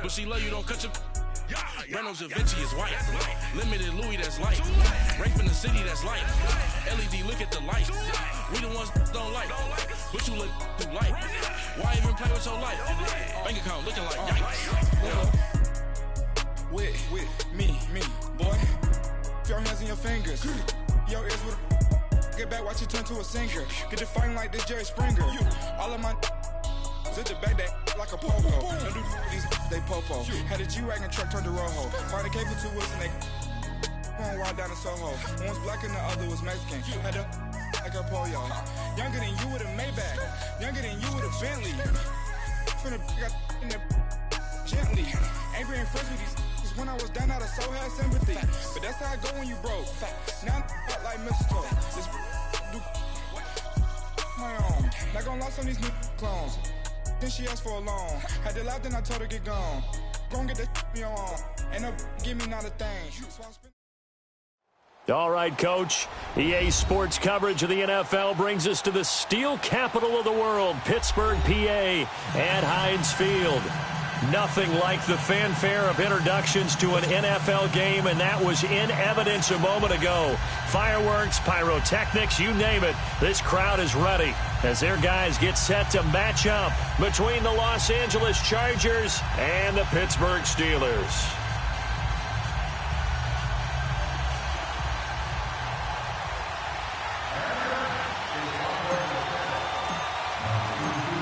But she love you, don't cut your... Reynolds Da Vinci is white. Limited Louis, that's light. Rape in the city, that's light. LED, look at the lights. We the ones don't like. But you look too light. Why even play with your life? Bank account looking like yikes. With me, boy. Your hands and your fingers. Your ears with a... Get back, watch you turn to a singer. Get the fighting like this Jerry Springer. All of my... Sit the back that like a popo. No do these they popo. Had a G-Wagon truck turned to Rojo. Find a cable to us and they going wild down in Soho. One was black and the other was Mexican. Had a like a polio. Younger than you with a Maybach. Younger than you with a Bentley. Finna got in the gently. Angry and fresh with these when I was down out of so had sympathy. But that's how I go when you broke. Now I'm like mistletoe. This do my own. Not gonna lost on these new clones. Then she asked for a loan. Had to laugh, then I told her get gone. Gon' get that me on. Ain't no give me not a thing. All right, Coach. EA Sports coverage of the NFL brings us to the steel capital of the world, Pittsburgh, PA, at Heinz Field. Nothing like the fanfare of introductions to an NFL game, and that was in evidence a moment ago. Fireworks, pyrotechnics, you name it. This crowd is ready as their guys get set to match up between the Los Angeles Chargers and the Pittsburgh Steelers.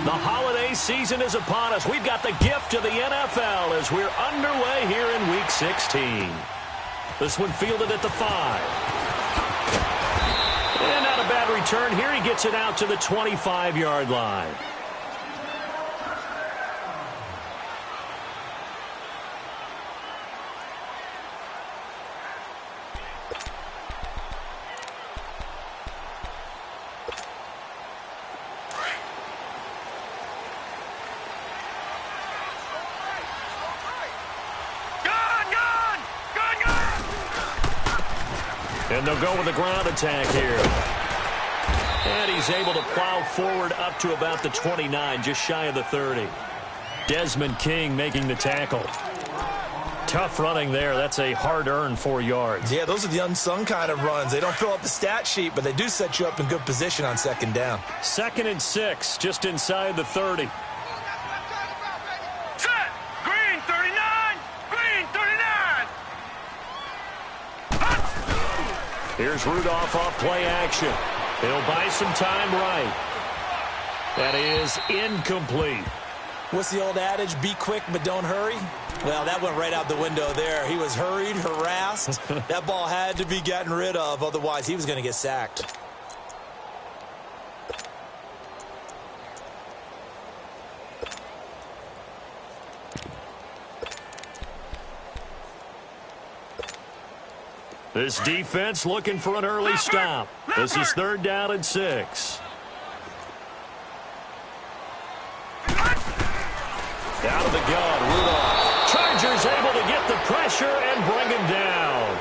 The holiday season is upon us. We've got the gift of the NFL as we're underway here in Week 16. This one fielded at the 5. And not a bad return here. He gets it out to the 25-yard line. And they'll go with a ground attack here. And he's able to plow forward up to about the 29, just shy of the 30. Desmond King making the tackle. Tough running there. That's a hard-earned 4 yards. Yeah, those are the unsung kind of runs. They don't fill up the stat sheet, but they do set you up in good position on second down. 2nd and 6, just inside the 30. Here's Rudolph off play action. He'll buy some time right. That is incomplete. What's the old adage? Be quick, but don't hurry. Well, that went right out the window there. He was hurried, harassed. That ball had to be gotten rid of. Otherwise, he was going to get sacked. This defense looking for an early stop. This is 3rd down and 6. Out of the gun, Rudolph. Chargers able to get the pressure and bring him down.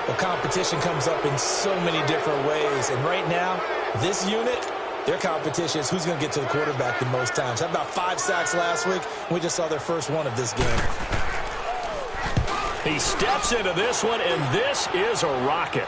The competition comes up in so many different ways. And right now, this unit, their competition is who's going to get to the quarterback the most times. Had about 5 sacks last week. We just saw their first one of this game. He steps into this one, and this is a rocket.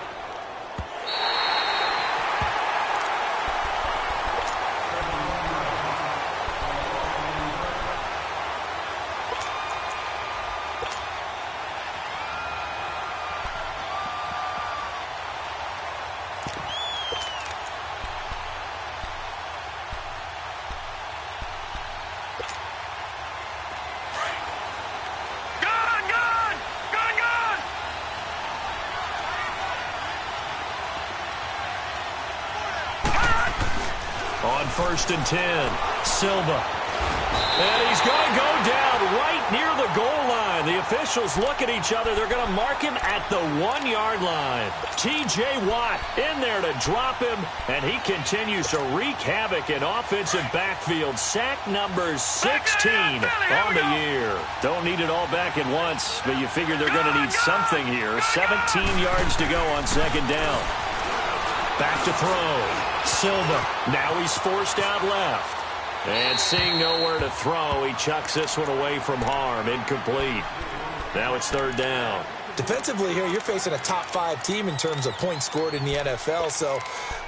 On 1st and 10, Silva. And he's going to go down right near the goal line. The officials look at each other. They're going to mark him at the 1-yard line. T.J. Watt in there to drop him, and he continues to wreak havoc in offensive backfield. Sack number 16 on the year. Don't need it all back at once, but you figure they're going to need something here. 17 yards to go on 2nd down. Back to throw. Silva. Now he's forced out left. And seeing nowhere to throw, he chucks this one away from harm. Incomplete. Now it's third down. Defensively here, you're facing a top-5 team in terms of points scored in the NFL. So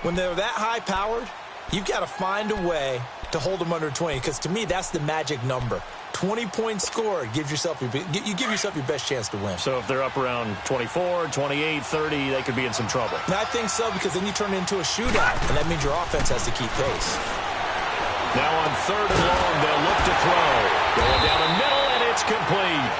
when they're that high-powered, you've got to find a way to hold them under 20. Because to me, that's the magic number. 20 points scored, you give yourself your best chance to win. So if they're up around 24, 28, 30, they could be in some trouble. And I think so, because then you turn it into a shootout, and that means your offense has to keep pace. Now on third and long, they'll look to throw. Going down the middle, and it's complete.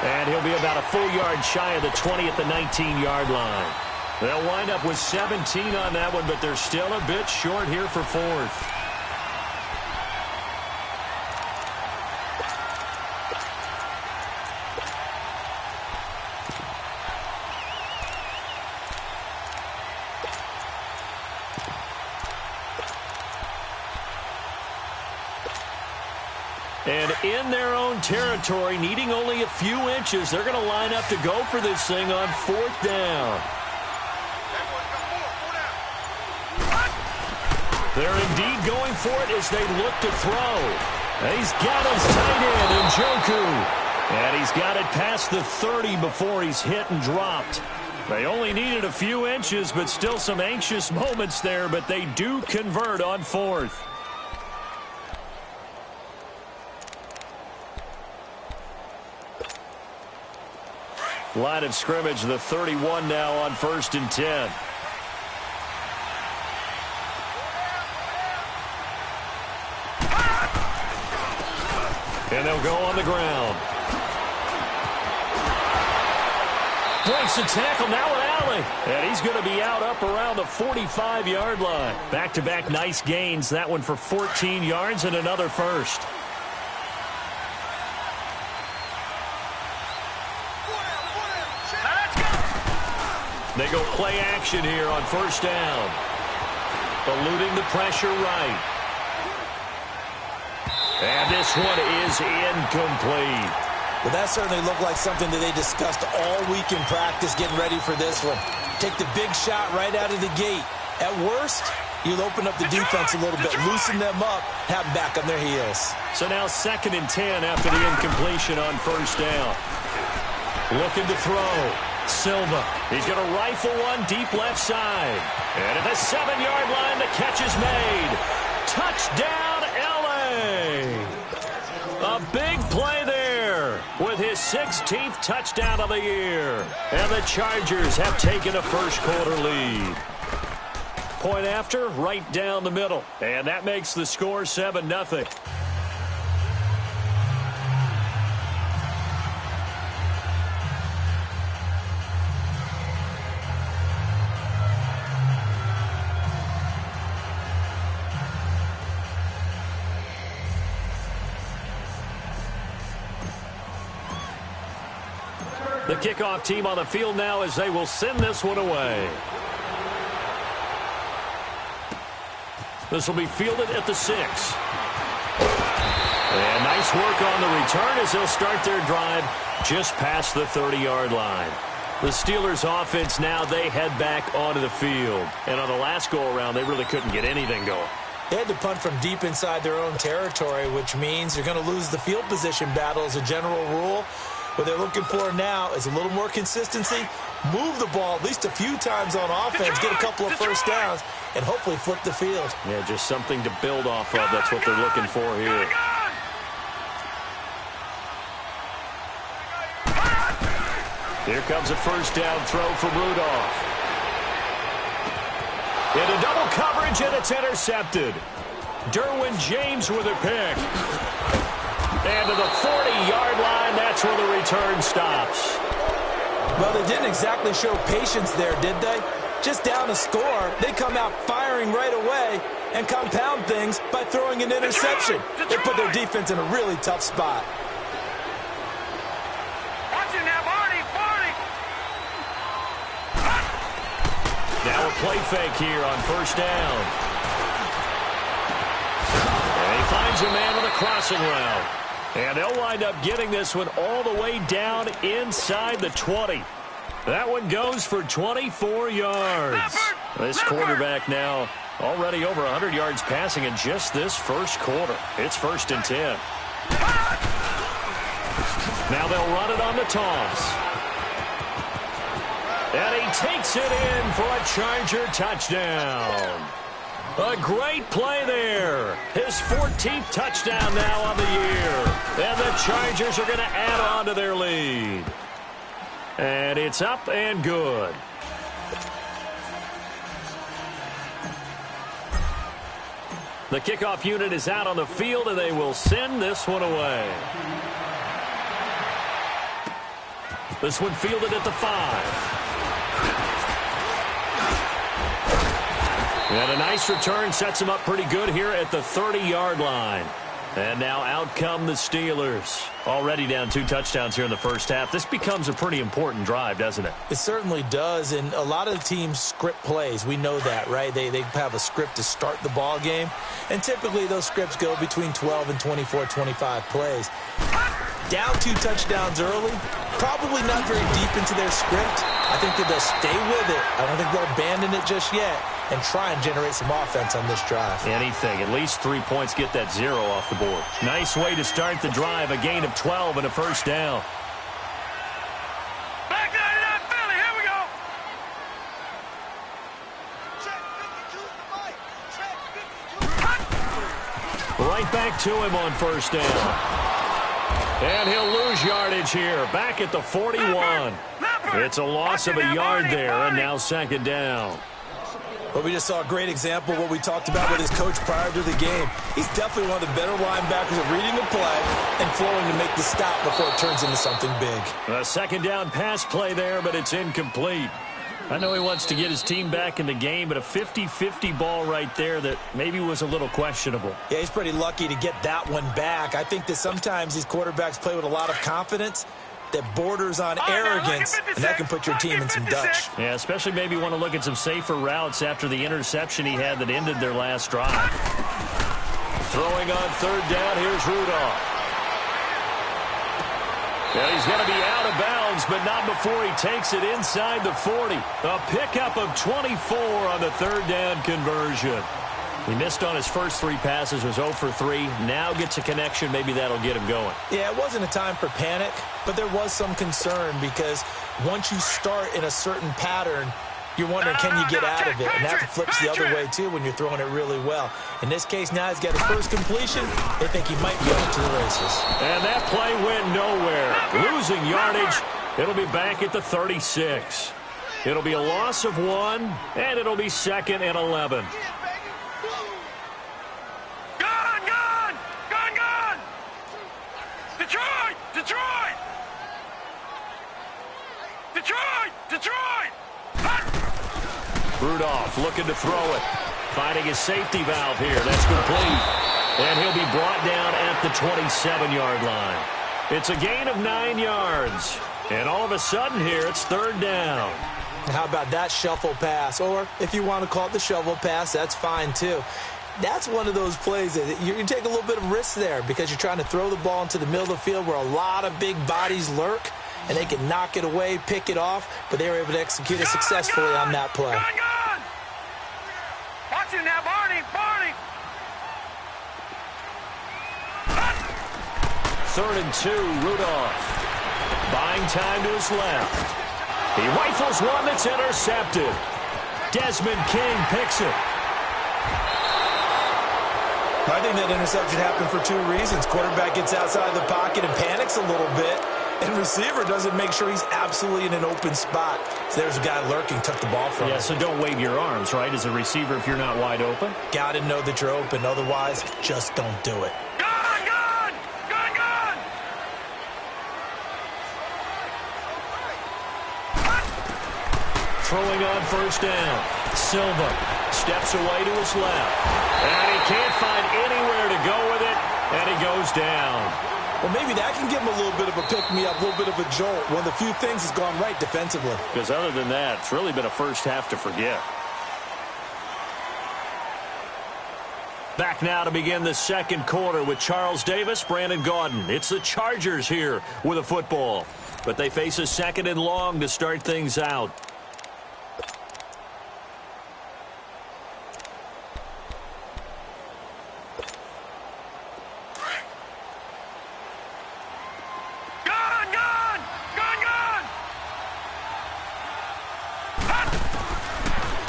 And he'll be about a full yard shy of the 20 at the 19-yard line. They'll wind up with 17 on that one, but they're still a bit short here for fourth. And in their own territory, needing only a few inches, they're going to line up to go for this thing on fourth down. They're indeed going for it as they look to throw. And he's got his tight end, Njoku. And he's got it past the 30 before he's hit and dropped. They only needed a few inches, but still some anxious moments there, but they do convert on fourth. Line of scrimmage, the 31 now on 1st and 10. And they'll go on the ground. Breaks the tackle now with Alley. And he's going to be out up around the 45-yard line. Back-to-back nice gains. That one for 14 yards and another first. They go play action here on first down. Eluding the pressure right. And this one is incomplete. Well, that certainly looked like something that they discussed all week in practice, getting ready for this one. Take the big shot right out of the gate. At worst, you'll open up the defense a little bit, loosen them up, have them back on their heels. So now 2nd and 10 after the incompletion on first down. Looking to throw. Silva. He's going to rifle one deep left side. And at the 7-yard line, the catch is made. Touchdown, L.A. A big play there with his 16th touchdown of the year. And the Chargers have taken a first-quarter lead. Point after, right down the middle. And that makes the score 7-0. The kickoff team on the field now as they will send this one away. This will be fielded at the 6. And nice work on the return as they'll start their drive just past the 30-yard line. The Steelers offense now, they head back onto the field. And on the last go-around, they really couldn't get anything going. They had to punt from deep inside their own territory, which means you're going to lose the field position battle as a general rule. What they're looking for now is a little more consistency, move the ball at least a few times on offense, get a couple of first downs, and hopefully flip the field. Yeah, just something to build off of. That's what they're looking for here. Here comes a first down throw from Rudolph. Into double coverage, and it's intercepted. Derwin James with a pick. And to the 40-yard line, that's where the return stops. Well, they didn't exactly show patience there, did they? Just down a score, they come out firing right away and compound things by throwing an interception. They put their defense in a really tough spot. Now a play fake here on first down. And he finds a man on the crossing route. And they'll wind up getting this one all the way down inside the 20. That one goes for 24 yards. This quarterback now Already over 100 yards passing in just this first quarter. It's 1st and 10. Now they'll run it on the toss. And he takes it in for a Charger touchdown. A great play there. His 14th touchdown now on the year. And the Chargers are going to add on to their lead. And it's up and good. The kickoff unit is out on the field, and they will send this one away. This one fielded at the 5. And a nice return sets him up pretty good here at the 30-yard line. And now out come the Steelers. Already down 2 touchdowns here in the first half. This becomes a pretty important drive, doesn't it? It certainly does, and a lot of the teams script plays. We know that, right? They have a script to start the ball game, and typically those scripts go between 12 and 24, 25 plays. Down 2 touchdowns early, probably not very deep into their script. I think that they'll stay with it. I don't think they'll abandon it just yet and try and generate some offense on this drive. Anything. At least 3 points, get that 0 off the board. Nice way to start the drive. A gain of 12 and a first down. Back 99 Philly, here we go. Right back to him on first down. And he'll lose yardage here. Back at the 41. It's a loss of a yard there, and now 2nd down. Well, we just saw a great example of what we talked about with his coach prior to the game. He's definitely one of the better linebackers at reading a play and flowing to make the stop before it turns into something big. A 2nd down pass play there, but it's incomplete. I know he wants to get his team back in the game, but a 50-50 ball right there that maybe was a little questionable. Yeah, he's pretty lucky to get that one back. I think that sometimes these quarterbacks play with a lot of confidence that borders on arrogance, and that can put your team in some dutch. Yeah, especially maybe want to look at some safer routes after the interception he had that ended their last drive. Throwing on 3rd down, here's Rudolph. And he's going to be out of bounds, but not before he takes it inside the 40. A pickup of 24 on the 3rd down conversion. He missed on his first 3 passes, was 0 for 3. Now gets a connection. Maybe that'll get him going. Yeah, it wasn't a time for panic, but there was some concern because once you start in a certain pattern, you're wondering, can you get out of it? And that flips the other way, too, when you're throwing it really well. In this case, now he's got his first completion. They think he might be off to the races. And that play went nowhere. Losing yardage. It'll be back at the 36. It'll be a loss of 1, and it'll be 2nd and 11. Detroit! Detroit! Detroit! Detroit! Rudolph looking to throw it. Finding his safety valve here. That's complete. And he'll be brought down at the 27-yard line. It's a gain of 9 yards. And all of a sudden here, it's 3rd down. How about that shuffle pass? Or if you want to call it the shovel pass, that's fine too. That's one of those plays that you take a little bit of risk there because you're trying to throw the ball into the middle of the field where a lot of big bodies lurk, and they can knock it away, pick it off, but they were able to execute it successfully on that play. Watch it now, Barney! Barney! 3rd and 2, Rudolph. Buying time to his left. He rifles one that's intercepted. Desmond King picks it. I think that interception happened for 2 reasons. Quarterback gets outside the pocket and panics a little bit, and receiver doesn't make sure he's absolutely in an open spot. So there's a guy lurking, took the ball from him. Yeah, so don't wave your arms, right, as a receiver if you're not wide open? Got to know that you're open. Otherwise, just don't do it. Gun! Gun! Gun! Gun! Throwing on 1st down. Silva steps away to his left. And he can't find anywhere to go with it, and he goes down. Well, maybe that can give him a little bit of a pick-me-up, a little bit of a jolt. One of the few things that's gone right defensively. Because other than that, it's really been a first half to forget. Back now to begin the 2nd quarter with Charles Davis, Brandon Gaudin. It's the Chargers here with a football. But they face a 2nd and long to start things out.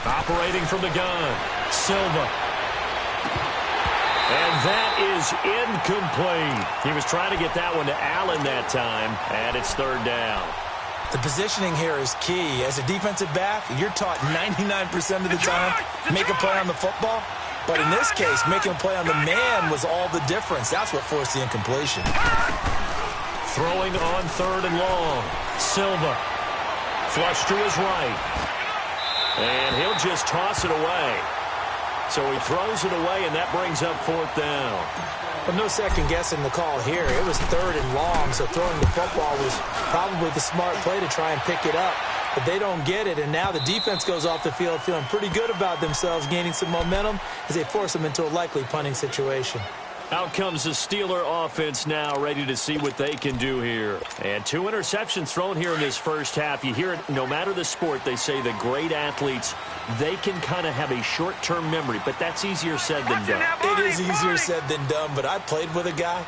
Operating from the gun, Silva. And that is incomplete. He was trying to get that one to Allen that time, and it's third down. The positioning here is key. As a defensive back, you're taught 99% of the time, make a play on the football. But in this case, making a play on the man was all the difference. That's what forced the incompletion. Throwing on third and long. Silva. Flush to his right. And he'll just toss it away. So he throws it away, and that brings up fourth down. But no second guessing the call here. It was third and long, so throwing the football was probably the smart play to try and pick it up. But they don't get it, and now the defense goes off the field feeling pretty good about themselves, gaining some momentum as they force them into a likely punting situation. Out comes the Steeler offense now, ready to see what they can do here. And 2 interceptions thrown here in this first half. You hear it, no matter the sport, they say the great athletes, they can kind of have a short-term memory, but that's easier said than done. It is easier said than done, but I played with a guy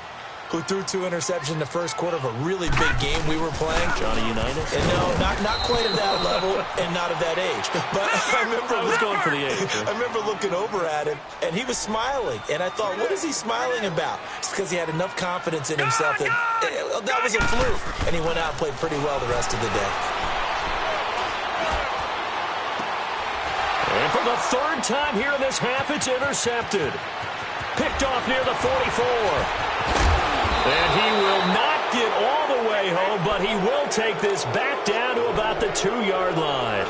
who threw 2 interceptions in the first quarter of a really big game we were playing. Johnny Unitas? And no, not quite at that level and not at that age. But I was going for the age. I remember looking over at him, and he was smiling. And I thought, what is he smiling about? It's because he had enough confidence in himself that that was a fluke. And he went out and played pretty well the rest of the day. And for the third time here in this half, it's intercepted. Picked off near the 44. And he will not get all the way home, but he will take this back down to about the 2-yard line.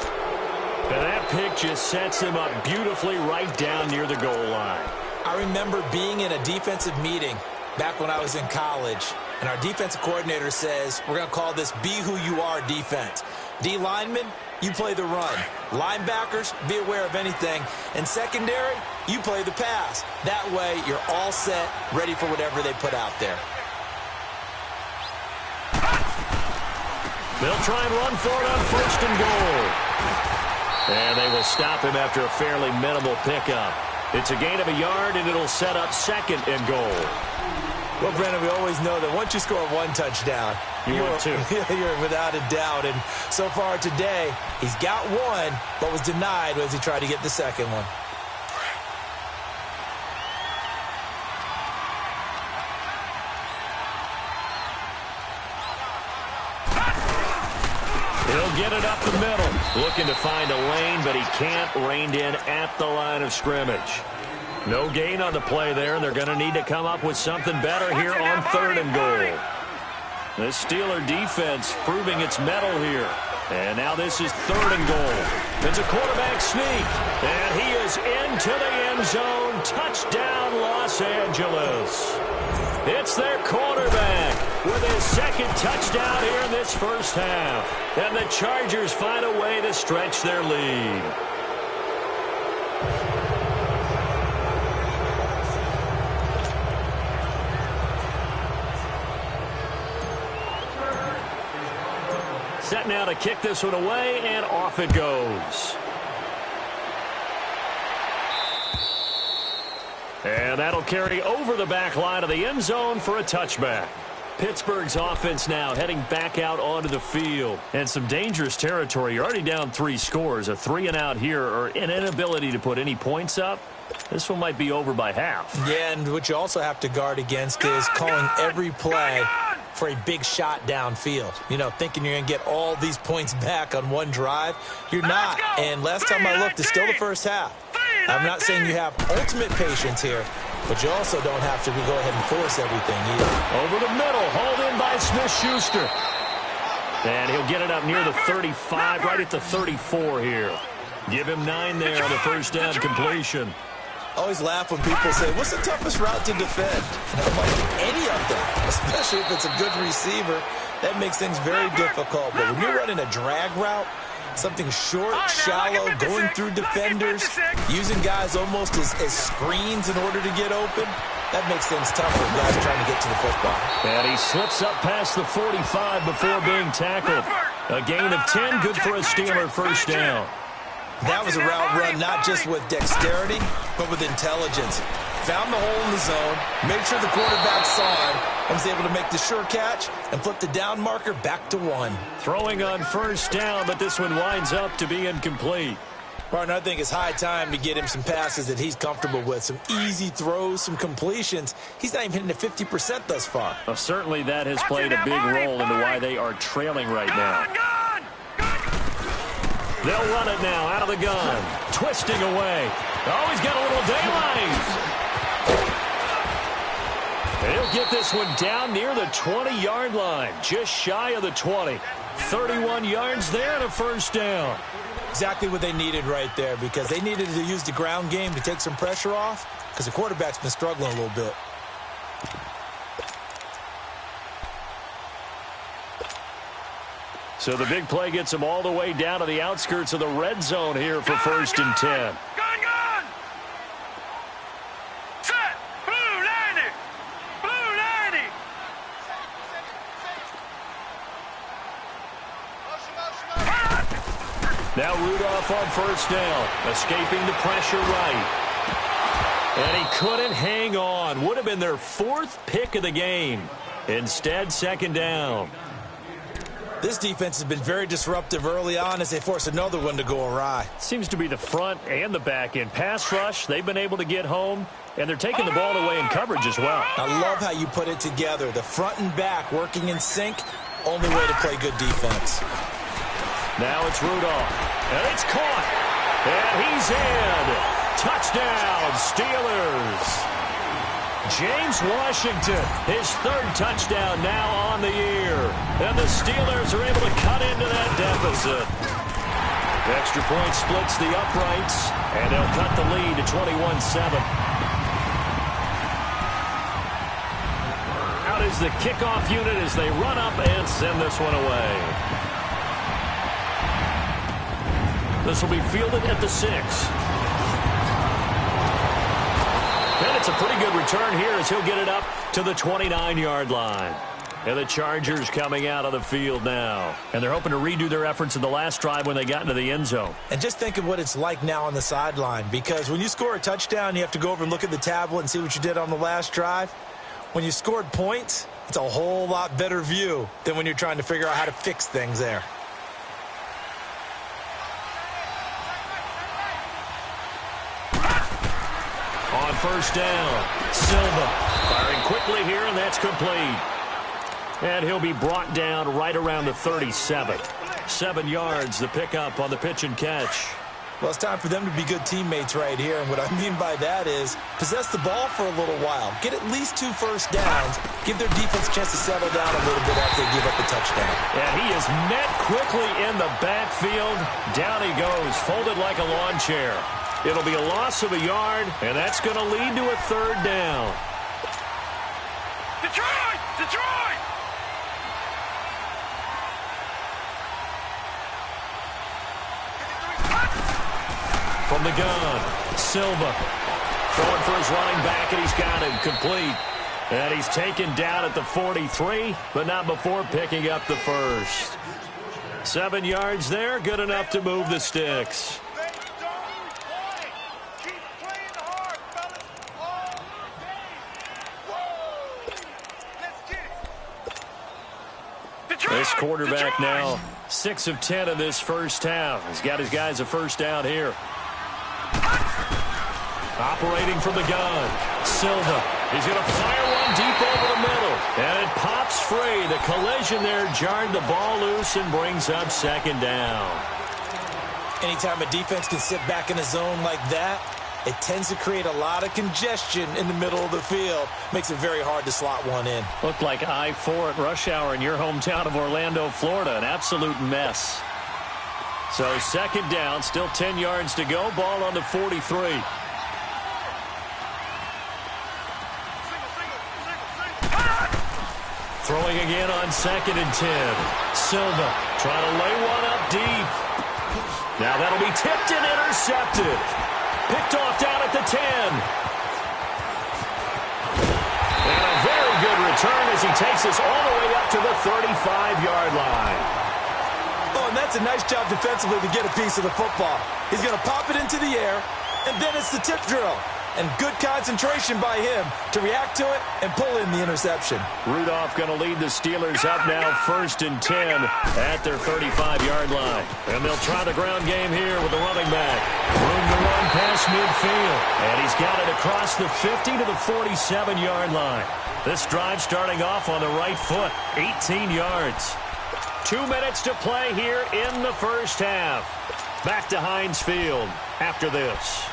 And that pick just sets him up beautifully right down near the goal line. I remember being in a defensive meeting back when I was in college, and our defensive coordinator says, we're going to call this Be Who You Are defense. D linemen, you play the run. Linebackers, be aware of anything. And secondary, you play the pass. That way, you're all set, ready for whatever they put out there. They'll try and run for it on first and goal. And they will stop him after a fairly minimal pickup. It's a gain of a yard, and it'll set up second and goal. Well, Brandon, we always know that once you score 1 touchdown, you're 2. You're without a doubt. And so far today, he's got 1, but was denied as he tried to get the second one. He'll get it up the middle. Looking to find a lane, but he can't. Reined in at the line of scrimmage. No gain on the play there, and they're going to need to come up with something better here on third and goal. The Steeler defense proving its mettle here. And now this is third and goal. It's a quarterback sneak. And he is into the end zone. Touchdown, Los Angeles. It's their quarterback with his second touchdown here in this first half. And the Chargers find a way to stretch their lead. Set now to kick this one away, and off it goes. And that'll carry over the back line of the end zone for a touchback. Pittsburgh's offense now heading back out onto the field. And some dangerous territory. You're already down 3 scores. A 3-and-out here, or an inability to put any points up. This one might be over by half. Yeah, and what you also have to guard against is calling every play for a big shot downfield. You know, thinking you're going to get all these points back on one drive. You're not. And last time I looked, it's still the first half. I'm not saying you have ultimate patience here, but you also don't have to go ahead and force everything either. Over the middle, hauled in by Smith-Schuster. And he'll get it up near the 35, right at the 34 here. Give him 9 there on the first down completion. Always laugh when people say, what's the toughest route to defend? And I'm like, any of them, especially if it's a good receiver. That makes things very difficult. But when you're running a drag route, something short, shallow, going through defenders, using guys almost as screens in order to get open, that makes things tougher for guys trying to get to the football. And he slips up past the 45 before being tackled. A gain of 10, good for a Steeler first down. That was a route run not just with dexterity, but with intelligence. Found the hole in the zone, made sure the quarterback saw him, and was able to make the sure catch and flip the down marker back to 1. Throwing on first down, but this one winds up to be incomplete. Partner, I think it's high time to get him some passes that he's comfortable with, some easy throws, some completions. He's not even hitting at 50% thus far. Well, certainly that has played a big role into why they are trailing right now. They'll run it now out of the gun. Twisting away. Oh, he's got a little daylight. He'll get this one down near the 20-yard line, just shy of the 20. 31 yards there and a first down. Exactly what they needed right there, because they needed to use the ground game to take some pressure off, because the quarterback's been struggling a little bit. So the big play gets them all the way down to the outskirts of the red zone here for 1st and 10. Gun! Set! Blue 90! Blue 90! Now Rudolph on first down, escaping the pressure right. And he couldn't hang on. Would have been their 4th pick of the game. Instead, 2nd down. This defense has been very disruptive early on as they force another one to go awry. Seems to be the front and the back end. Pass rush, they've been able to get home, and they're taking the ball away in coverage as well. I love how you put it together. The front and back working in sync, only way to play good defense. Now it's Rudolph, and it's caught, and he's in. Touchdown, Steelers. James Washington, his 3rd touchdown now on the year. And the Steelers are able to cut into that deficit. The extra point splits the uprights, and they'll cut the lead to 21-7. Out is the kickoff unit as they run up and send this one away. This will be fielded at the 6. And it's a pretty good return here as he'll get it up to the 29-yard line. And the Chargers coming out of the field now. And they're hoping to redo their efforts in the last drive when they got into the end zone. And just think of what it's like now on the sideline, because when you score a touchdown, you have to go over and look at the tablet and see what you did on the last drive. When you scored points, it's a whole lot better view than when you're trying to figure out how to fix things there. On first down, Silva firing quickly here, and that's complete. And he'll be brought down right around the 37. 7 yards, the pickup on the pitch and catch. Well, it's time for them to be good teammates right here, and what I mean by that is possess the ball for a little while, get at least 2 first downs, give their defense a chance to settle down a little bit after they give up the touchdown. And he is met quickly in the backfield. Down he goes, folded like a lawn chair. It'll be a loss of a yard, and that's going to lead to a 3rd down. Detroit! Detroit! From the gun, Silva throwing for his running back, and he's got him complete. And he's taken down at the 43, but not before picking up the first. 7 yards there, good enough to move the sticks. This quarterback now 6 of 10 in this first half. He's got his guys a first down here. Operating from the gun, Silva. He's going to fire one deep over the middle. And it pops free. The collision there jarred the ball loose and brings up 2nd down. Anytime a defense can sit back in a zone like that, it tends to create a lot of congestion in the middle of the field. Makes it very hard to slot one in. Looked like I-4 at rush hour in your hometown of Orlando, Florida. An absolute mess. So 2nd down, still 10 yards to go. Ball on the 43. Throwing again on 2nd and 10. Silva trying to lay one up deep. Now that'll be tipped and intercepted. Picked off down at the 10. And a very good return as he takes us all the way up to the 35-yard line. Oh, and that's a nice job defensively to get a piece of the football. He's going to pop it into the air, and then it's the tip drill. and good concentration by him to react to it and pull in the interception. Rudolph going to lead the Steelers up now 1st and 10 at their 35-yard line. And they'll try the ground game here with the running back. Room to run past midfield. And he's got it across the 50 to the 47-yard line. This drive starting off on the right foot, 18 yards. 2 minutes to play here in the first half. Back to Heinz Field after this.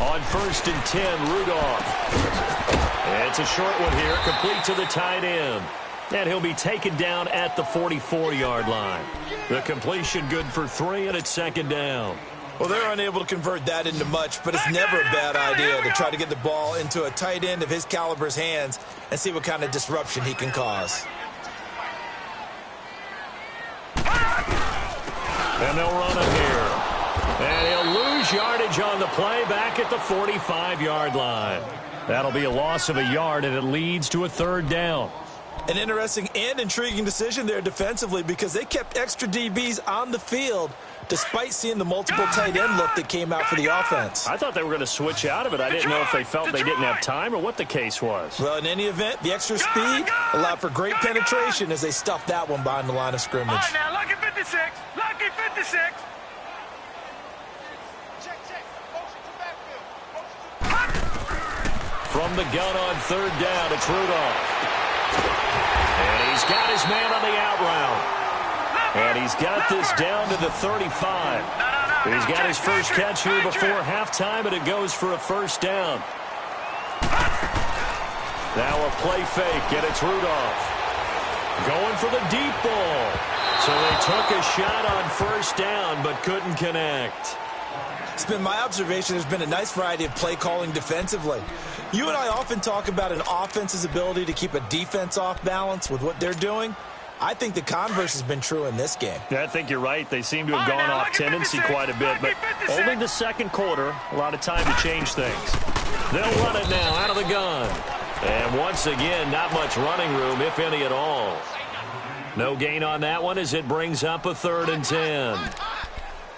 On 1st and 10, Rudolph. It's a short one here, complete to the tight end. And he'll be taken down at the 44-yard line. The completion good for 3, and it's 2nd down. Well, they're unable to convert that into much, but it's never a bad idea to try to get the ball into a tight end of his caliber's hands and see what kind of disruption he can cause. And they'll run him here. And he'll lose yardage on the play back at the 45-yard line. That'll be a loss of a yard, and it leads to a 3rd down. An interesting and intriguing decision there defensively because they kept extra DBs on the field despite seeing the multiple tight end look that came out for the offense. I thought they were going to switch out of it. I didn't know if they felt they didn't have time or what the case was. Well, in any event, the extra speed allowed for great penetration as they stuffed that one behind the line of scrimmage. All right, now, lucky 56. Lucky 56. From the gun on 3rd down, it's Rudolph. And he's got his man on the out route. And he's got this down to the 35. He's got his first catch here before halftime, and it goes for a 1st down. Now a play fake, and it's Rudolph. Going for the deep ball. So they took a shot on 1st down, but couldn't connect. It's been my observation there's been a nice variety of play calling defensively. You and I often talk about an offense's ability to keep a defense off balance with what they're doing. I think the converse has been true in this game. Yeah, I think you're right. They seem to have gone off tendency quite a bit, but only the 2nd quarter. A lot of time to change things. They'll run it now out of the gun. And once again, not much running room, if any at all. No gain on that one as it brings up a 3rd and 10.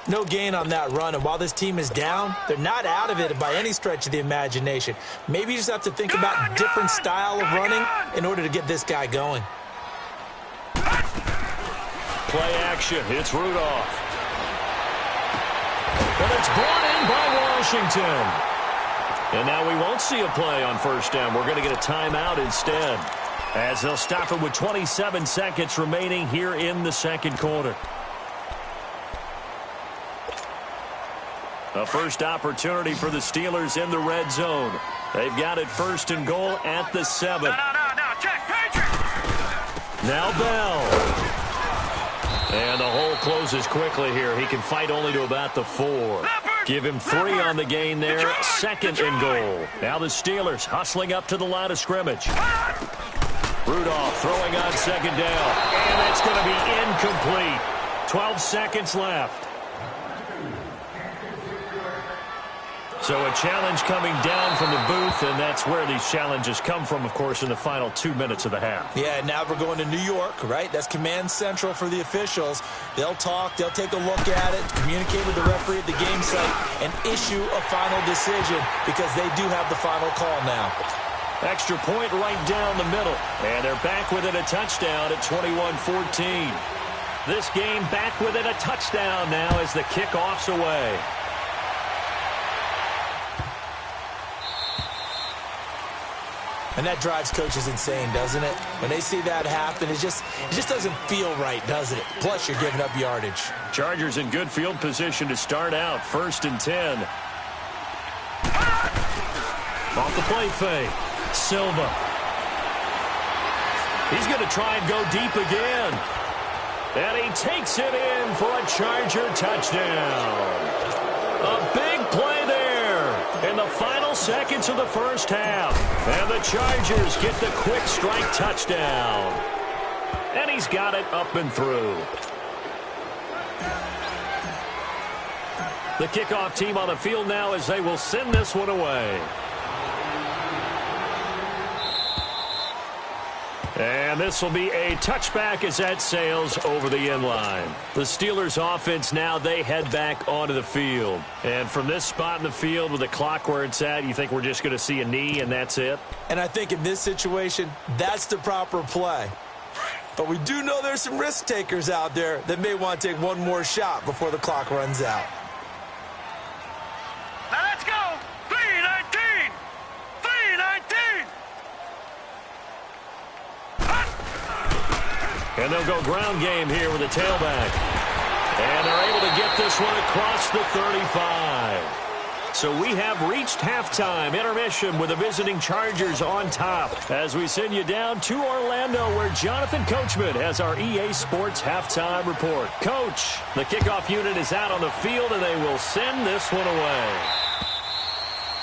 No gain on that run, and while this team is down, they're not out of it by any stretch of the imagination. Maybe you just have to think about different style of running in order to get this guy going. Play action. It's Rudolph. And it's brought in by Washington. And now we won't see a play on 1st down. We're going to get a timeout instead, as they'll stop it with 27 seconds remaining here in the 2nd quarter. A first opportunity for the Steelers in the red zone. They've got it 1st and goal at the 7. No, check, Patriot. Now Bell. And the hole closes quickly here. He can fight only to about the 4. Give him 3 on the gain there. 2nd and goal. Now the Steelers hustling up to the line of scrimmage. Rudolph throwing on 2nd down. And that's going to be incomplete. 12 seconds left. So a challenge coming down from the booth, and that's where these challenges come from, of course, in the final 2 minutes of the half. Yeah, now we're going to New York, right? That's command central for the officials. They'll talk, they'll take a look at it, communicate with the referee at the game site, and issue a final decision because they do have the final call now. Extra point right down the middle, and they're back within a touchdown at 21-14. This game back within a touchdown now as the kickoff's away. And that drives coaches insane, doesn't it? When they see that happen, it just doesn't feel right, does it? Plus, you're giving up yardage. Chargers in good field position to start out. 1st and 10. Off the play fake. Silva. He's going to try and go deep again. And he takes it in for a Charger touchdown. A big play there. in the final seconds of the first half. And the Chargers get the quick strike touchdown. And he's got it up and through. The kickoff team on the field now as they will send this one away. And this will be a touchback as that sails over the end line. The Steelers offense now, they head back onto the field. And from this spot in the field with the clock where it's at, you think we're just going to see a knee and that's it? And I think in this situation, that's the proper play. But we do know there's some risk takers out there that may want to take one more shot before the clock runs out. Now let's go. 3-19. 3-19. And they'll go ground game here with a tailback. And they're able to get this one across the 35. So we have reached halftime intermission with the visiting Chargers on top as we send you down to Orlando where Jonathan Coachman has our EA Sports halftime report. Coach, the kickoff unit is out on the field and they will send this one away.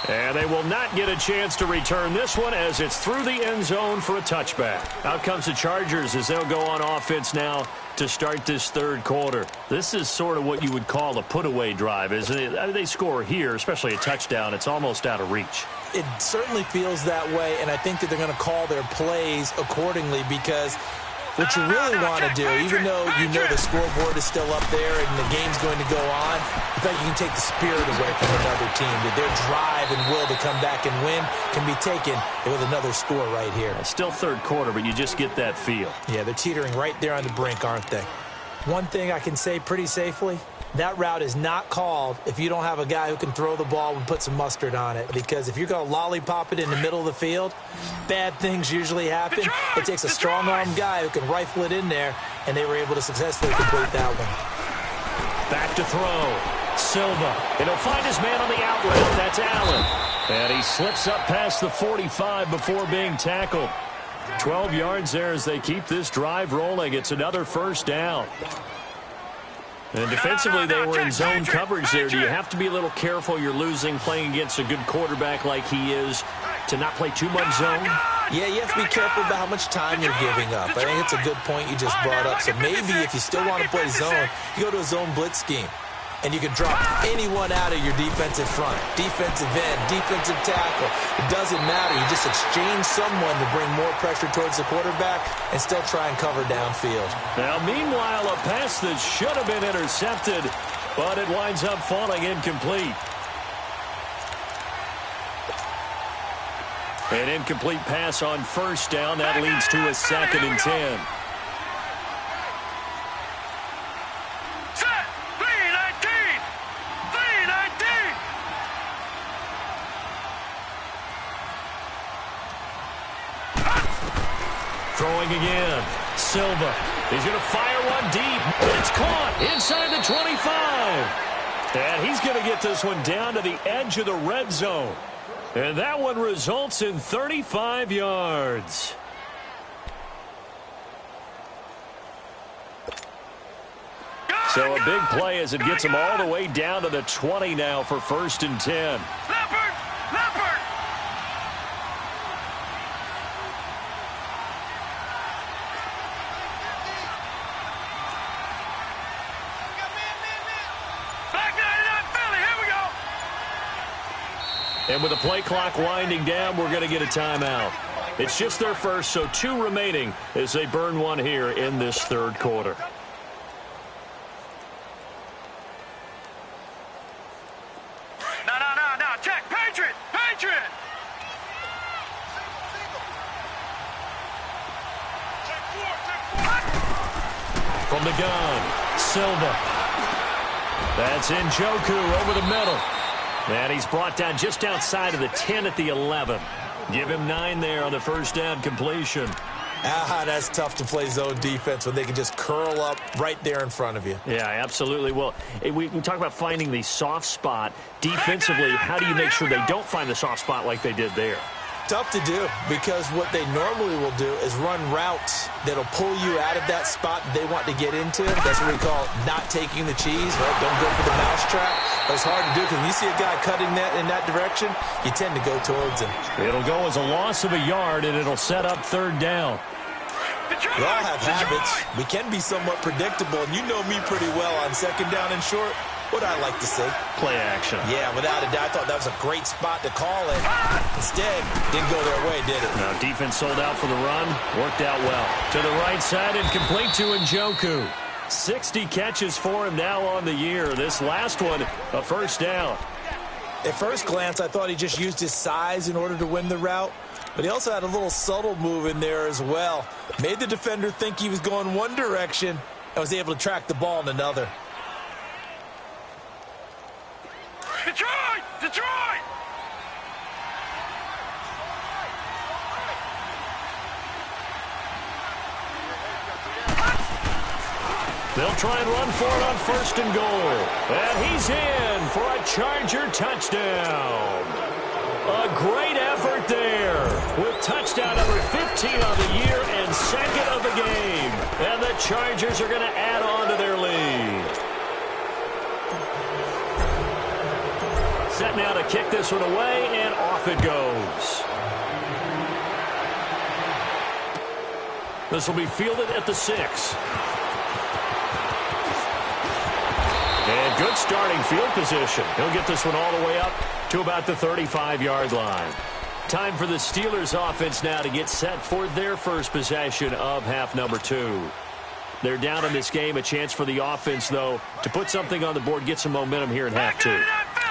And they will not get a chance to return this one as it's through the end zone for a touchback. Out comes the Chargers as they'll go on offense now to start this third quarter. This is sort of what you would call a put-away drive, isn't it? I mean, they score here, especially a touchdown. It's almost out of reach. It certainly feels that way, and I think that they're going to call their plays accordingly because what you really want to do, even though you know the scoreboard is still up there and the game's going to go on, I think you can take the spirit away from another team. That their drive and will to come back and win can be taken with another score right here. It's still third quarter, but you just get that feel. Yeah, they're teetering right there on the brink, aren't they? One thing I can say pretty safely, that route is not called if you don't have a guy who can throw the ball and put some mustard on it. Because if you're going to lollipop it in the middle of the field, bad things usually happen. It takes a strong-armed guy who can rifle it in there, and they were able to successfully complete that one. Back to throw. Silva. And he'll find his man on the out route. That's Allen. And he slips up past the 45 before being tackled. 12 yards there as they keep this drive rolling. It's another first down. And defensively, they were in zone coverage there. Do you have to be a little careful? You're losing playing against a good quarterback like he is to not play too much zone? Yeah, you have to be careful about how much time you're giving up. I think it's a good point you just brought up. So maybe if you still want to play zone, you go to a zone blitz scheme. And you can drop anyone out of your defensive front, defensive end, defensive tackle. It doesn't matter. You just exchange someone to bring more pressure towards the quarterback and still try and cover downfield. Now, meanwhile, a pass that should have been intercepted, but it winds up falling incomplete. An incomplete pass on first down. That leads to a 2nd and 10. Throwing again. Silva. He's going to fire one deep. It's caught inside the 25. And he's going to get this one down to the edge of the red zone. And that one results in 35 yards. So a big play as it gets him all the way down to the 20 now for 1st and 10. And with the play clock winding down, we're going to get a timeout. It's just their first, so 2 remaining as they burn one here in this third quarter. No. Check. Patriot. From the gun, Silva. That's Njoku over the middle. And he's brought down just outside of the 10 at the 11. Give him 9 there on the first down completion. That's tough to play zone defense when they can just curl up right there in front of you. Yeah, absolutely. Well, we talk about finding the soft spot. Defensively, how do you make sure they don't find the soft spot like they did there? Tough to do because what they normally will do is run routes that'll pull you out of that spot they want to get into. That's what we call not taking the cheese, right? Don't go for the mousetrap. But it's hard to do because when you see a guy cutting that in that direction, you tend to go towards him. It'll go as a loss of a yard, and it'll set up third down. We all have habits. We can be somewhat predictable, and you know me pretty well on second down and short. What I like to say. Play action. Yeah, without a doubt. I thought that was a great spot to call it. Instead, didn't go their way, did it? No, defense sold out for the run. Worked out well. To the right side and complete to Njoku. 60 catches for him now on the year. This last one, a first down. At first glance, I thought he just used his size in order to win the route. But he also had a little subtle move in there as well. Made the defender think he was going one direction and was able to track the ball in another. Detroit! Detroit! They'll try and run for it on first and goal. And he's in for a Charger touchdown. A great effort there with touchdown number 15 on the year and second of the game. And the Chargers are going to add on to their lead. Set now to kick this one away, and off it goes. This will be fielded at the 6. And good starting field position. He'll get this one all the way up to about the 35-yard line. Time for the Steelers offense now to get set for their first possession of half number 2. They're down in this game. A chance for the offense, though, to put something on the board, get some momentum here in half 2.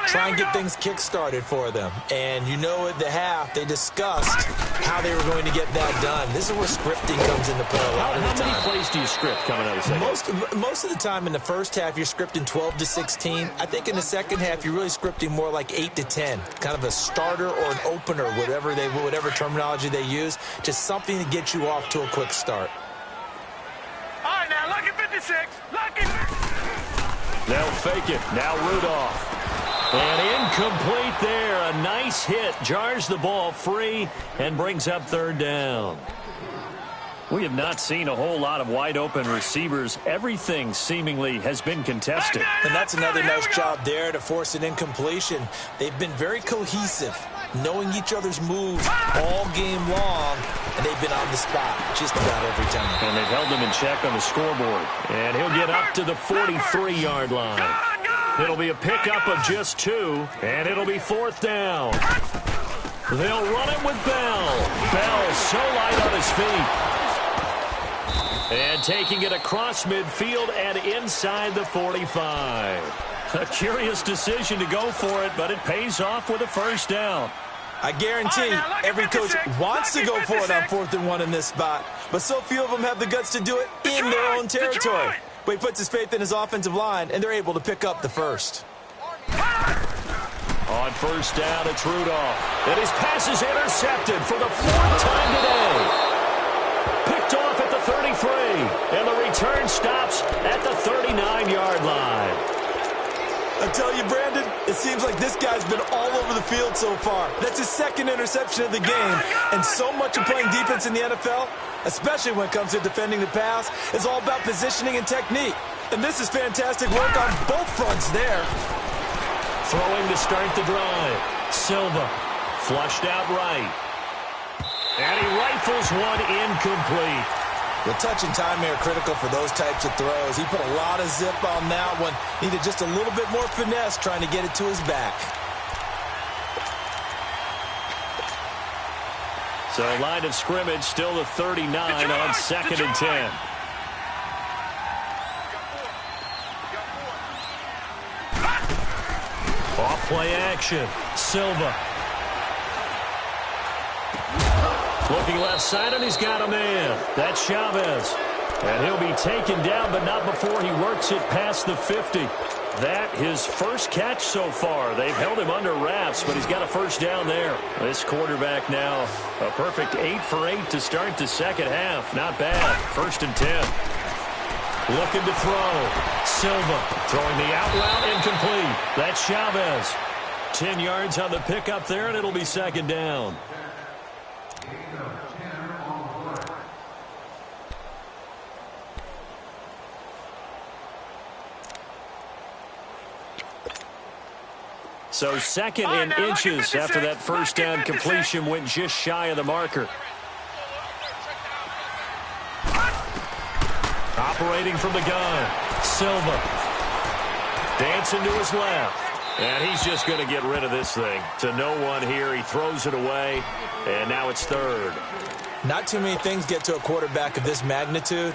Try and get things kick-started for them. And you know at the half, they discussed how they were going to get that done. This is where scripting comes into play a lot of the time. How many plays do you script coming out of the second? Most of the time in the first half, you're scripting 12 to 16. I think in the second half, you're really scripting more like 8 to 10. Kind of a starter or an opener, whatever terminology they use. Just something to get you off to a quick start. All right, now, lucky 56. Lucky. They'll fake it. Now Rudolph. And incomplete there. A nice hit. Jars the ball free and brings up third down. We have not seen a whole lot of wide-open receivers. Everything seemingly has been contested. And that's another nice job there to force an incompletion. They've been very cohesive, knowing each other's moves all game long, and they've been on the spot just about every time. And they've held them in check on the scoreboard. And he'll get up to the 43-yard line. It'll be a pickup of just 2, and it'll be fourth down. They'll run it with Bell. Bell so light on his feet. And taking it across midfield and inside the 45. A curious decision to go for it, but it pays off with a first down. I guarantee every coach wants to go for it on 4th and 1 in this spot, but so few of them have the guts to do it in their own territory. But he puts his faith in his offensive line, and they're able to pick up the first. On first down, it's Rudolph. And his pass is intercepted for the 4th time today. Picked off at the 33, and the return stops at the 39-yard line. I tell you, Brandon, it seems like this guy's been all over the field so far. That's his second interception of the game, and so much of playing defense in the NFL, especially when it comes to defending the pass, is all about positioning and technique. And this is fantastic work on both fronts there. Throwing to start the drive. Silva flushed out right. And he rifles one incomplete. The touch and time are critical for those types of throws. He put a lot of zip on that one. Needed just a little bit more finesse trying to get it to his back. So line of scrimmage still the 39 on 2nd and 10. Off play action. Silva. Looking left side, and he's got a man. That's Chavez. And he'll be taken down, but not before he works it past the 50. That his first catch so far. They've held him under wraps, but he's got a first down there. This quarterback now, a perfect 8 for 8 to start the second half. Not bad. 1st and 10. Looking to throw. Silva throwing the out route incomplete. That's Chavez. 10 yards on the pickup there, and it'll be 2nd down. So second in inches after that first down completion went just shy of the marker. Operating from the gun, Silva. Dancing to his left. And he's just going to get rid of this thing. To no one here. He throws it away. And now it's third. Not too many things get to a quarterback of this magnitude,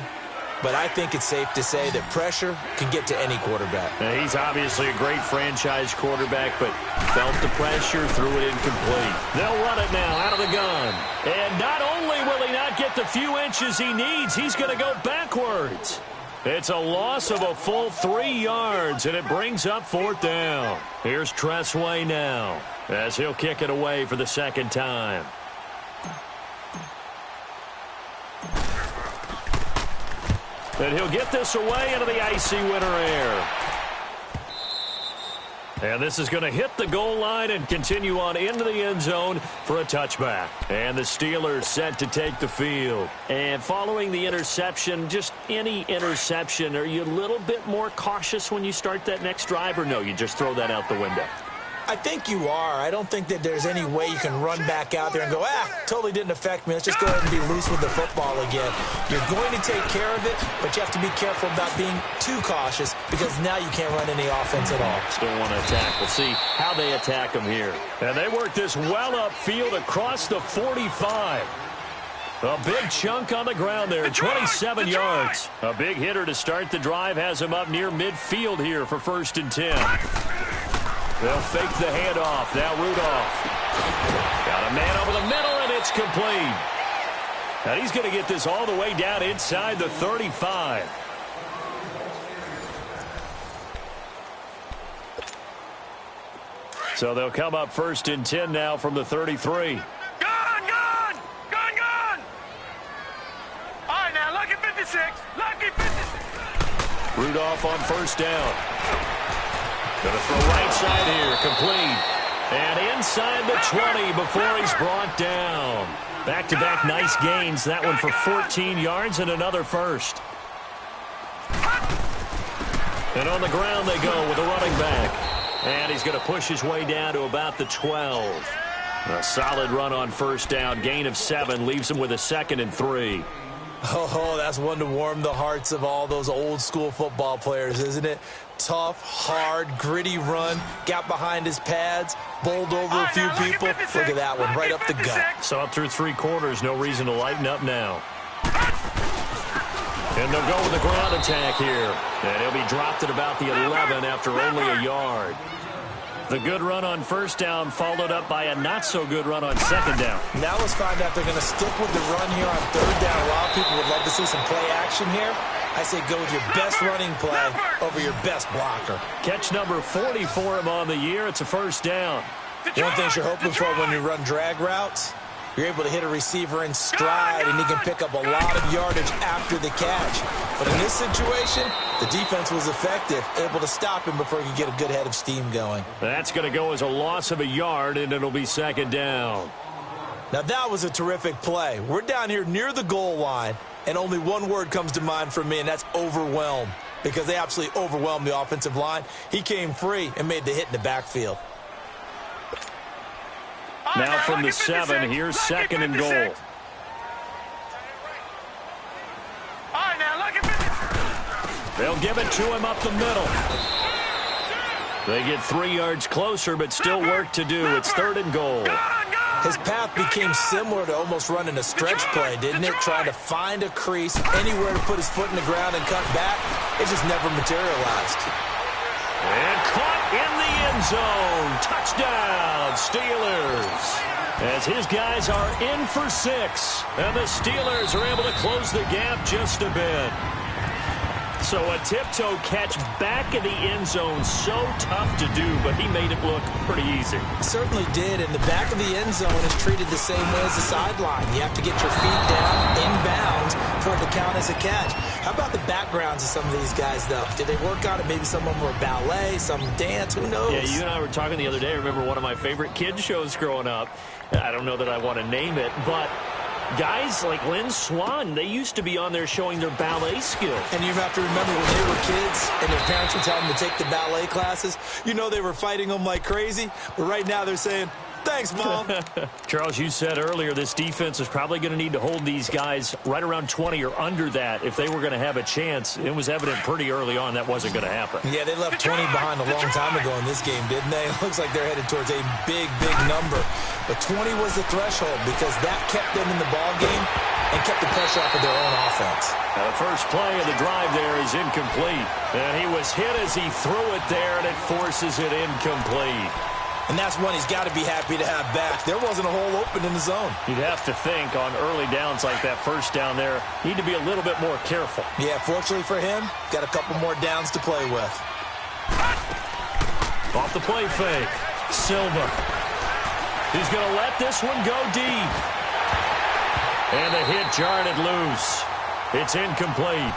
but I think it's safe to say that pressure can get to any quarterback. Now, he's obviously a great franchise quarterback, but felt the pressure, threw it incomplete. They'll run it now out of the gun. And not only will he not get the few inches he needs, he's going to go backwards. It's a loss of a full 3 yards, and it brings up fourth down. Here's Tressway now as he'll kick it away for the second time. And he'll get this away into the icy winter air. And this is going to hit the goal line and continue on into the end zone for a touchback. And the Steelers set to take the field. And following the interception, just any interception, are you a little bit more cautious when you start that next drive, or no, you just throw that out the window? I think you are. I don't think that there's any way you can run back out there and go, totally didn't affect me. Let's just go ahead and be loose with the football again. You're going to take care of it, but you have to be careful about being too cautious because now you can't run any offense at all. Still want to attack. We'll see how they attack them here. And they work this well upfield across the 45. A big chunk on the ground there, 27 yards. A big hitter to start the drive has him up near midfield here for 1st and 10. They'll fake the handoff. Now Rudolph. Got a man over the middle, and it's complete. And he's going to get this all the way down inside the 35. So they'll come up 1st and 10 now from the 33. Gun! Gun! Gun! Gun! All right, now, lucky 56. Lucky 56. Rudolph on 1st down. Going to throw right side here, complete. And inside the 20 before he's brought down. Back-to-back nice gains. That one for 14 yards and another first. And on the ground they go with a running back. And he's going to push his way down to about the 12. A solid run on 1st down. Gain of 7 leaves him with a 2nd and 3. Oh, that's one to warm the hearts of all those old-school football players, isn't it? Tough, hard, gritty run, got behind his pads, bowled over a few people. Look at that one, right up the gut. So up through 3 quarters, no reason to lighten up now. And they'll go with the ground attack here. And he'll be dropped at about the 11 after only a yard. The good run on 1st down followed up by a not-so-good run on 2nd down. Now let's find out if they're going to stick with the run here on 3rd down. A lot of people would love to see some play action here. I say go with your best running play over your best blocker. Catch number 40 for him on the year. It's a 1st down. One thing you're hoping for when you run drag routes, you're able to hit a receiver in stride, and he can pick up a lot of yardage after the catch. But in this situation, the defense was effective, able to stop him before he could get a good head of steam going. That's going to go as a loss of a yard, and it'll be 2nd down. Now, that was a terrific play. We're down here near the goal line, and only one word comes to mind from me, and that's overwhelmed, because they absolutely overwhelmed the offensive line. He came free and made the hit in the backfield. Now from the 7, here's 2nd and goal. They'll give it to him up the middle. They get 3 yards closer, but still work to do. It's 3rd and goal. His path became similar to almost running a stretch play, didn't it? Trying to find a crease, anywhere to put his foot in the ground and cut back. It just never materialized. And caught in the end zone. Touchdown, Steelers. As his guys are in for 6. And the Steelers are able to close the gap just a bit. So a tiptoe catch back in the end zone, so tough to do, but he made it look pretty easy. Certainly did, and the back of the end zone is treated the same way as the sideline. You have to get your feet down, inbounds, for it to count as a catch. How about the backgrounds of some of these guys, though? Did they work on it? Maybe some of them were ballet, some dance, who knows? Yeah, you and I were talking the other day. I remember one of my favorite kids shows growing up. I don't know that I want to name it, but Guys like Lynn Swann, they used to be on there showing their ballet skills. And you have to remember when they were kids and their parents would tell them to take the ballet classes, you know they were fighting them like crazy. But right now they're saying, thanks, Mom. Charles, you said earlier this defense is probably going to need to hold these guys right around 20 or under that if they were going to have a chance. It was evident pretty early on that wasn't going to happen. Yeah, they left 20 behind a long time ago in this game, didn't they? It looks like they're headed towards a big, big number. But 20 was the threshold because that kept them in the ball game and kept the pressure off of their own offense. The first play of the drive there is incomplete. And he was hit as he threw it there, and it forces it incomplete. And that's one he's got to be happy to have back. There wasn't a hole open in the zone. You'd have to think on early downs like that first down there, need to be a little bit more careful. Yeah, fortunately for him, got a couple more downs to play with. Off the play fake, Silva. He's going to let this one go deep. And the hit jarred it loose. It's incomplete.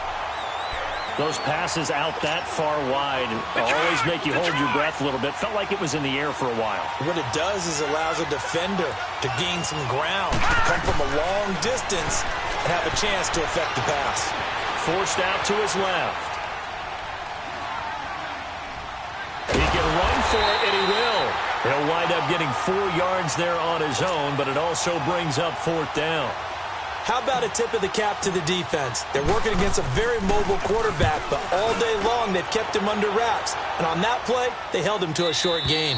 Those passes out that far wide always make you hold your breath a little bit. Felt like it was in the air for a while. What it does is allows a defender to gain some ground, come from a long distance, and have a chance to affect the pass. Forced out to his left. He can run for it, and he will. He'll wind up getting 4 yards there on his own, but it also brings up 4th down. How about a tip of the cap to the defense? They're working against a very mobile quarterback, but all day long they've kept him under wraps. And on that play, they held him to a short gain.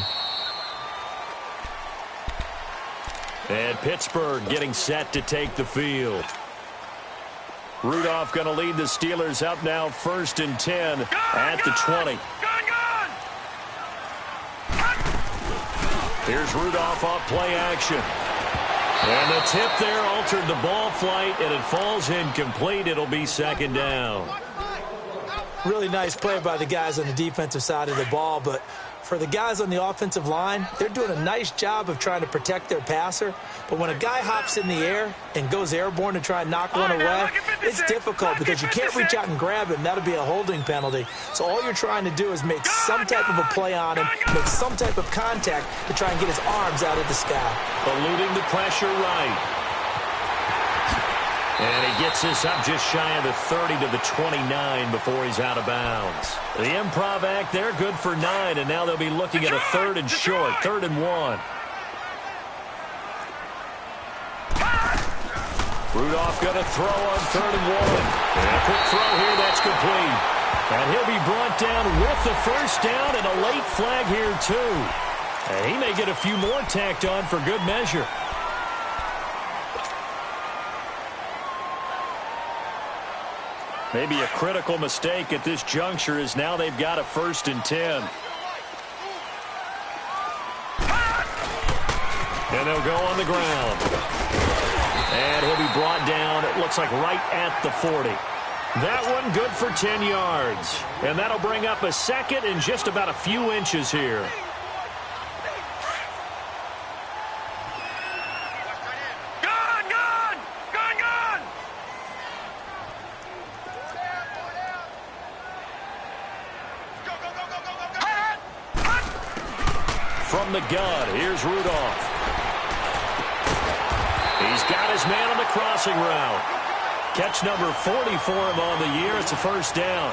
And Pittsburgh getting set to take the field. Rudolph going to lead the Steelers up now 1st and 10 at the 20. Here's Rudolph off play action. And the tip there altered the ball flight, and it falls incomplete. It'll be 2nd down. Really nice play by the guys on the defensive side of the ball, but for the guys on the offensive line, they're doing a nice job of trying to protect their passer. But when a guy hops in the air and goes airborne to try and knock one away, it's difficult because you can't reach out and grab him. That'll be a holding penalty. So all you're trying to do is make some type of a play on him, make some type of contact to try and get his arms out of the sky. Eluding the pressure right. And he gets this up just shy of the 30 to the 29 before he's out of bounds. The improv act there, good for 9, and now they'll be looking at a 3rd and short, 3rd and 1. Rudolph going to throw on 3rd and 1. And a quick throw here, that's complete. And he'll be brought down with the 1st down and a late flag here too. And he may get a few more tacked on for good measure. Maybe a critical mistake at this juncture is now they've got a 1st and 10. And they'll go on the ground. And he'll be brought down, it looks like right at the 40. That one good for 10 yards. And that'll bring up a 2nd and just about a few inches here. From the gun, here's Rudolph. He's got his man on the crossing route. Catch number 40 for him on the year. It's a 1st down.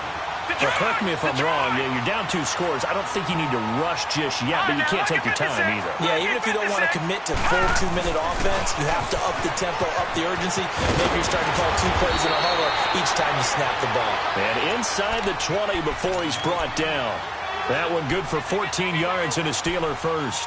Well, correct me if I'm wrong. Yeah, you're down 2 scores. I don't think you need to rush just yet, but you can't take your time either. Yeah, even if you don't want to commit to full 2-minute offense, you have to up the tempo, up the urgency. Maybe you're starting to call 2 plays in a huddle each time you snap the ball. And inside the 20 before he's brought down. That one good for 14 yards and a Steeler 1st.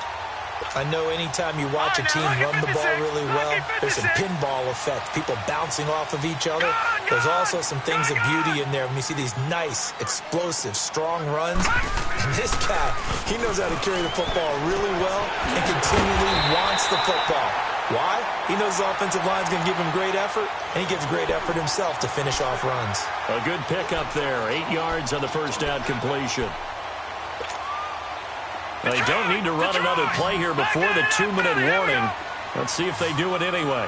I know anytime you watch a team run the ball really well, there's some pinball effect, people bouncing off of each other. There's also some things of beauty in there when you see these nice, explosive, strong runs. And this guy, he knows how to carry the football really well and continually wants the football. Why? He knows the offensive line's going to give him great effort, and he gives great effort himself to finish off runs. A good pickup there, 8 yards on the 1st down completion. They don't need to run another play here before the 2-minute warning. Let's see if they do it anyway.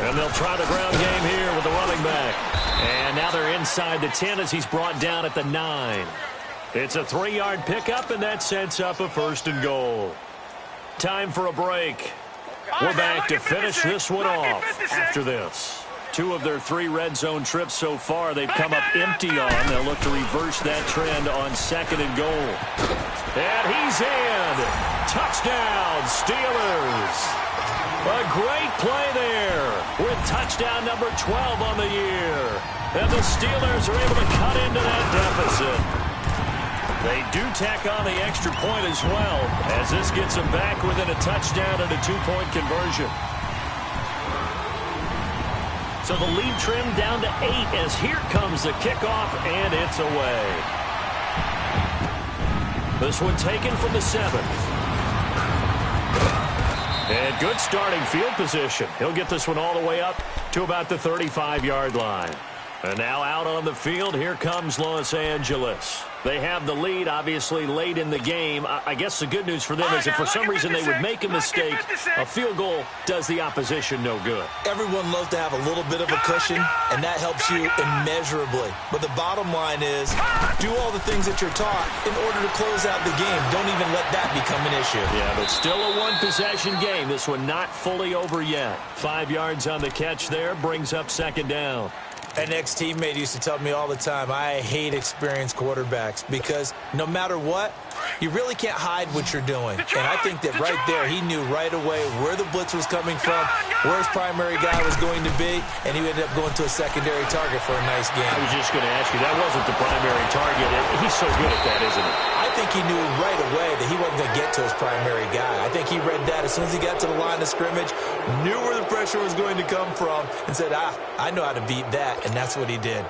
And they'll try the ground game here with the running back. And now they're inside the 10 as he's brought down at the 9. It's a 3-yard pickup, and that sets up a 1st and goal. Time for a break. We're back to finish this one off after this. 2 of their 3 red zone trips so far they've come up empty on. They'll look to reverse that trend on 2nd and goal. And he's in. Touchdown, Steelers. A great play there with touchdown number 12 on the year. And the Steelers are able to cut into that deficit. They do tack on the extra point as well, as this gets them back within a touchdown and a 2-point conversion. So the lead trimmed down to 8 as here comes the kickoff, and it's away. This one taken from the 7. And good starting field position. He'll get this one all the way up to about the 35-yard line. And now out on the field, here comes Los Angeles. They have the lead, obviously, late in the game. I guess the good news for them is if for some reason they would make a mistake, a field goal does the opposition no good. Everyone loves to have a little bit of a cushion, and that helps you immeasurably. But the bottom line is, do all the things that you're taught in order to close out the game. Don't even let that become an issue. Yeah, but still a one-possession game. This one not fully over yet. 5 yards on the catch there, brings up 2nd down. An ex-teammate used to tell me all the time, I hate experienced quarterbacks because no matter what, you really can't hide what you're doing. And I think that right there, he knew right away where the blitz was coming from, where his primary guy was going to be, and he ended up going to a secondary target for a nice game. I was just going to ask you, that wasn't the primary target. He's so good at that, isn't he? I think he knew right away that he wasn't going to get to his primary guy. I think he read that as soon as he got to the line of scrimmage, knew where the pressure was going to come from, and said, I know how to beat that, and that's what he did.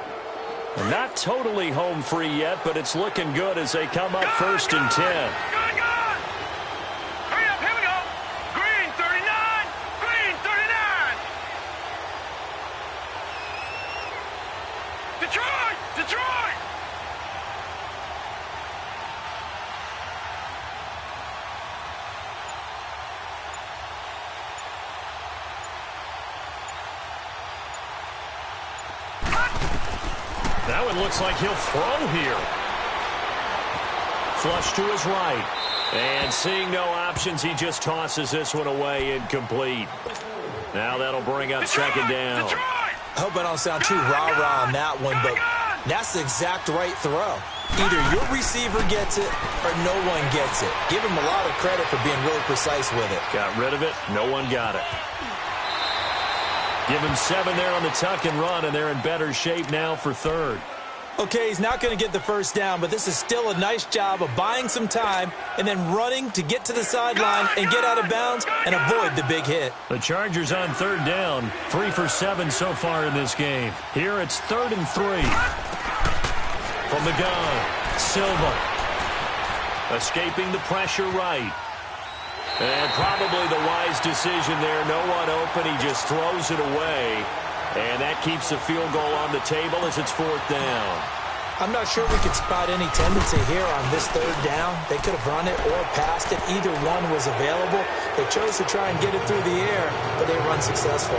Not totally home free yet, but it's looking good as they come up 1st and 10. Hurry up, here we go. Green 39, green 39. Detroit, Detroit. That one looks like he'll throw here. Flush to his right. And seeing no options, he just tosses this one away incomplete. Now that'll bring up 2nd down. I hope I don't sound too rah-rah on that one, but that's the exact right throw. Either your receiver gets it or no one gets it. Give him a lot of credit for being really precise with it. Got rid of it. No one got it. Give him 7 there on the tuck and run, and they're in better shape now for 3rd. Okay, he's not going to get the first down, but this is still a nice job of buying some time and then running to get to the sideline and get out of bounds and avoid the big hit. The Chargers on 3rd down, 3 for 7 so far in this game. Here it's 3rd and 3. From the gun, Silva. Escaping the pressure right. And probably the wise decision there. No one open. He just throws it away. And that keeps the field goal on the table as it's 4th down. I'm not sure we could spot any tendency here on this 3rd down. They could have run it or passed it. Either one was available. They chose to try and get it through the air, but they were unsuccessful.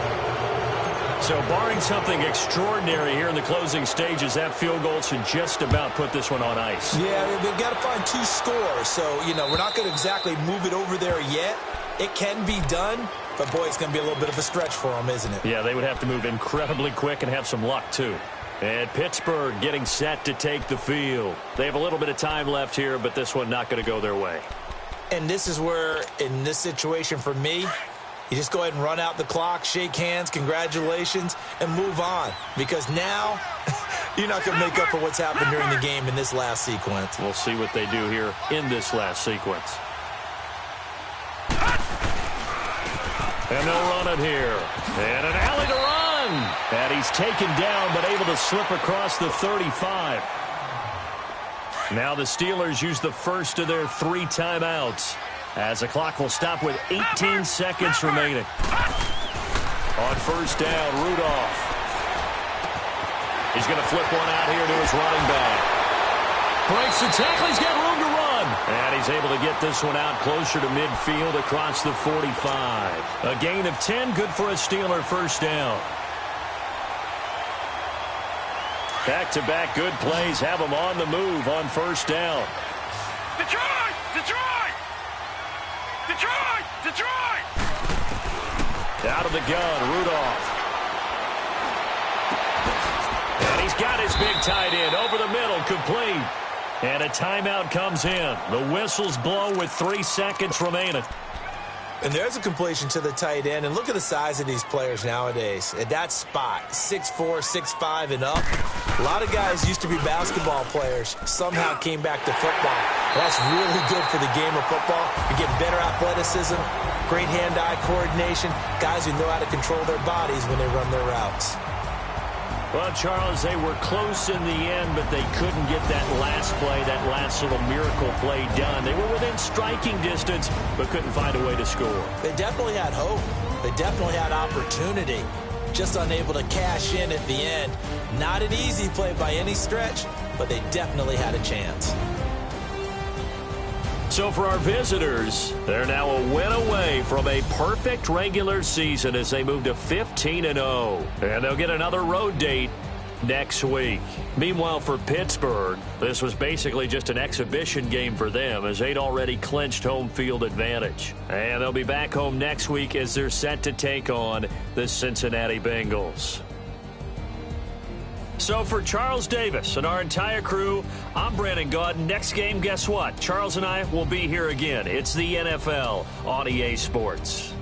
So barring something extraordinary here in the closing stages, that field goal should just about put this one on ice. Yeah, they've got to find 2 scores. So, we're not going to exactly move it over there yet. It can be done, but, boy, it's going to be a little bit of a stretch for them, isn't it? Yeah, they would have to move incredibly quick and have some luck, too. And Pittsburgh getting set to take the field. They have a little bit of time left here, but this one not going to go their way. And this is where, in this situation for me, you just go ahead and run out the clock, shake hands, congratulations, and move on. Because now you're not going to make up for what's happened during the game in this last sequence. We'll see what they do here in this last sequence. And they'll run it here. And an alley to run. And he's taken down, but able to slip across the 35. Now the Steelers use the first of their 3 timeouts, as the clock will stop with 18 seconds remaining. On 1st down, Rudolph. He's going to flip one out here to his running back. Breaks the tackle. He's got room to run. And he's able to get this one out closer to midfield across the 45. A gain of 10, good for a Steeler 1st down. Back-to-back good plays have them on the move on first down. Detroit! Detroit! Detroit! Detroit! Out of the gun, Rudolph. And he's got his big tight end over the middle, complete. And a timeout comes in. The whistles blow with 3 seconds remaining. And there's a completion to the tight end. And look at the size of these players nowadays. At that spot, 6'4", 6'5", and up. A lot of guys used to be basketball players. Somehow came back to football. That's really good for the game of football. You get better athleticism, great hand-eye coordination, guys who know how to control their bodies when they run their routes. Well, Charles, they were close in the end, but they couldn't get that last play, that last little miracle play done. They were within striking distance, but couldn't find a way to score. They definitely had hope. They definitely had opportunity. Just unable to cash in at the end. Not an easy play by any stretch, but they definitely had a chance. So for our visitors, they're now a win away from a perfect regular season as they move to 15-0. And they'll get another road date next week. Meanwhile, for Pittsburgh, this was basically just an exhibition game for them as they'd already clinched home field advantage. And they'll be back home next week as they're set to take on the Cincinnati Bengals. So for Charles Davis and our entire crew, I'm Brandon Gaudin. Next game, guess what? Charles and I will be here again. It's the NFL on EA Sports.